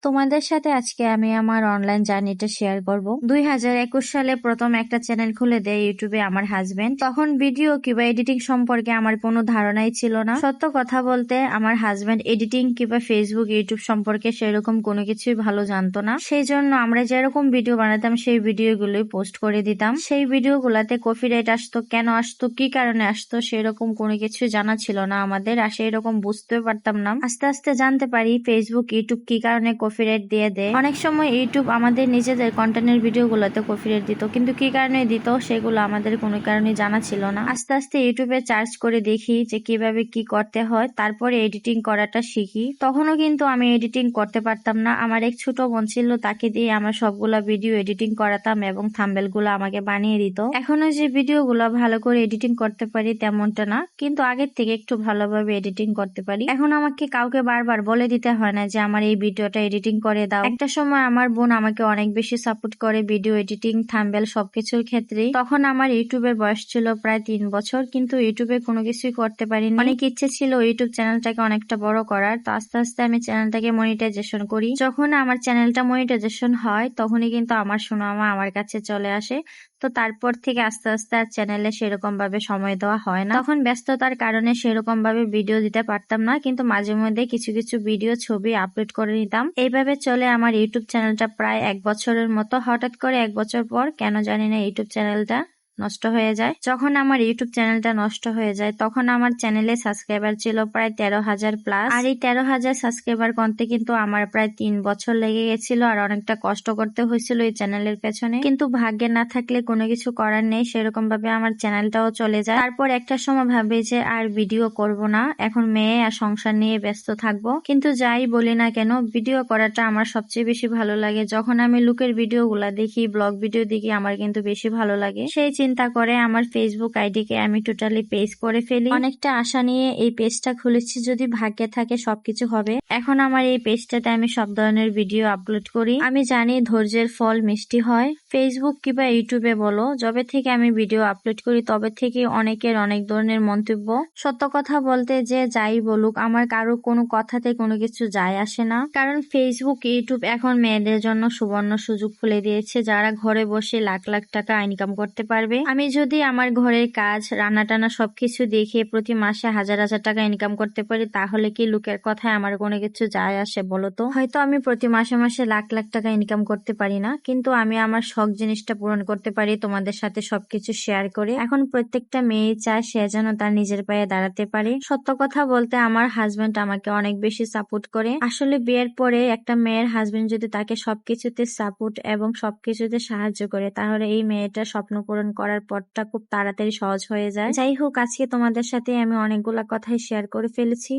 তোমাদের সাথে আজকে আমি আমার অনলাইন জার্নিটা শেয়ার করব। 2021 সালে প্রথম একটা চ্যানেল খুলে দেয় ইউটিউবে আমার হাজবেন্ড। তখন ভিডিও কিংবা এডিটিং সম্পর্কে আমার কোনো ধারণাই ছিল না। সত্য কথা বলতে আমার হাজবেন্ড এডিটিং কিংবা ফেসবুক ইউটিউব সম্পর্কে সেরকম কোনো কিছুই ভালো জানতো না। সেই জন্য আমরা যেরকম ভিডিও বানাতাম সেই ভিডিওগুলোই পোস্ট করে দিতাম। সেই ভিডিওগুলোতে কপিরাইট আসতো, কেন আসতো, কি কারণে আসতো সেরকম কোনো কিছু জানা ছিল না আমাদের, আর সেই রকম বুঝতেও পারতাম না। আস্তে আস্তে জানতে পারি ফেসবুক ইউটিউব কি কারণে কপিরাইট দিয়ে দেয়। অনেক সময় ইউটিউব আমাদের নিজেদের কন্টেন্টের ভিডিওগুলোতে কপিরাইট দিত, কিন্তু কি কারণে দিত সেগুলো আমাদের কোনো কারণে জানা ছিল না। আস্তে আস্তে ইউটিউবে সার্চ করে দেখি যে কিভাবে কি করতে হয়, তারপরে এডিটিং করাটা শিখি। তখনও কিন্তু আমি এডিটিং করতে পারতাম না। আমার এক ছোট বোন ছিল, তাকে দিয়ে আমার সবগুলা ভিডিও এডিটিং করাতাম এবং থাম্বনেল গুলো আমাকে বানিয়ে দিত। এখনো যে ভিডিওগুলো ভালো করে এডিটিং করতে পারি তেমনটা না, কিন্তু আগের থেকে একটু ভালোভাবে এডিটিং করতে পারি। এখন আমাকে কাউকে বারবার বলে দিতে হয় না যে আমার এই ভিডিওটা এডিটিং করে দাও। একটা সময় আমার বোন আমাকে অনেক বেশি সাপোর্ট করে ভিডিও এডিটিং, থাম্বনেল সবকিছুর ক্ষেত্রে। তখন আমার ইউটিউবের বয়স ছিল প্রায় 3 বছর, কিন্তু ইউটিউবে কোনো কিছুই করতে পারিনি। অনেক ইচ্ছে ছিল ইউটিউব চ্যানেলটাকে অনেকটা বড় করার। তো আস্তে আস্তে আমি চ্যানেলটাকে মনিটাইজেশন করি। যখন আমার চ্যানেলটা মনিটাইজেশন হয় তখনই কিন্তু আমার সুনামা আমার কাছে চলে আসে। তো তারপর থেকে আস্তে আস্তে আর চ্যানেলে সেরকম ভাবে সময় দেওয়া হয় না। তখন ব্যস্ততার কারণে সেরকম ভাবে ভিডিও দিতে পারতাম না, কিন্তু মাঝে মধ্যে কিছু কিছু ভিডিও ছবি আপলোড করে নিতাম। এইভাবে চলে আমার ইউটিউব চ্যানেলটা প্রায় 1 বছরের মতো। হঠাৎ করে 1 বছর পর কেন জানি না ইউটিউব চ্যানেলটা নষ্ট হয়ে যায়। যখন আমার ইউটিউব চ্যানেলটা নষ্ট হয়ে যায় তখন আমার চ্যানেলে সাবস্ক্রাইবার ছিল প্রায় 13,000 প্লাস। আর এই 13,000 সাবস্ক্রাইবার করতে কিন্তু আমার প্রায় 3 বছর লেগে গেছিল, আর অনেকটা কষ্ট করতে হয়েছিল এই চ্যানেলের পেছনে। কিন্তু ভাগ্যে না থাকলে কোনো কিছু করার নেই, সেরকম ভাবে আমার চ্যানেলটাও চলে যায়। তারপর একটা সময় ভাবি যে আর ভিডিও করব না, এখন মেয়ে আর সংসার নিয়ে ব্যস্ত থাকবো। কিন্তু যাই বলি না কেন, ভিডিও করাটা আমার সবচেয়ে বেশি ভালো লাগে। যখন আমি লুকের ভিডিও গুলা দেখি, ব্লগ ভিডিও দেখি, আমার কিন্তু বেশি ভালো লাগে। সেই চিন্তা করে আমার ফেসবুক আইডিকে আমি টোটালি পেজ করে ফেলি। অনেকটা আশা নিয়ে এই পেজটা খুলেছি, যদি ভাগ্যে থাকে সবকিছু হবে। এখন আমার এই পেজটাতে আমি সব ধরনের ভিডিও আপলোড করি। আমি জানি ধৈর্যের ফল মিষ্টি হয়। ফেসবুক কিংবা ইউটিউবে বলো, যবে থেকে আমি ভিডিও আপলোড করি তবে থেকে অনেকের অনেক ধরনের মন্তব্য। সত্য কথা বলতে যে যাই বলুক, আমার কারো কোনো কথাতে কোনো কিছু যায় আসে না। কারণ ফেসবুক ইউটিউব এখন মেয়েদের জন্য সুবর্ণ সুযোগ খুলে দিয়েছে, যারা ঘরে বসে লাখ লাখ টাকা ইনকাম করতে পারবে। আমি যদি আমার ঘরের কাজ, রান্না টানা সবকিছু দেখে প্রতি মাসে হাজার হাজার টাকা ইনকাম করতে পারি, তাহলে কি লোকের কথায় আমার কোনো কিছু যায় আসে বলো তো? হয়তো আমি প্রতি মাসে মাসে লাখ লাখ টাকা ইনকাম করতে পারি না, কিন্তু আমি আমার শখ জিনিসটা পূরণ করতে পারি তোমাদের সাথে সবকিছু শেয়ার করে। এখন প্রত্যেকটা মেয়ে চায় সে যেন তার নিজের পায়ে দাঁড়াতে পারে। সত্য কথা বলতে আমার হাজবেন্ড আমাকে অনেক বেশি সাপোর্ট করে। আসলে বিয়ের পরে একটা মেয়ের হাজবেন্ড যদি তাকে সবকিছুতে সাপোর্ট এবং সবকিছুতে সাহায্য করে, তাহলে এই মেয়েটার স্বপ্ন পূরণ করার পথটা খুব তাড়াতাড়ি সহজ হয়ে যায়। যাই হোক, আজকে তোমাদের সাথে আমি অনেকগুলা কথাই শেয়ার করে ফেলেছি।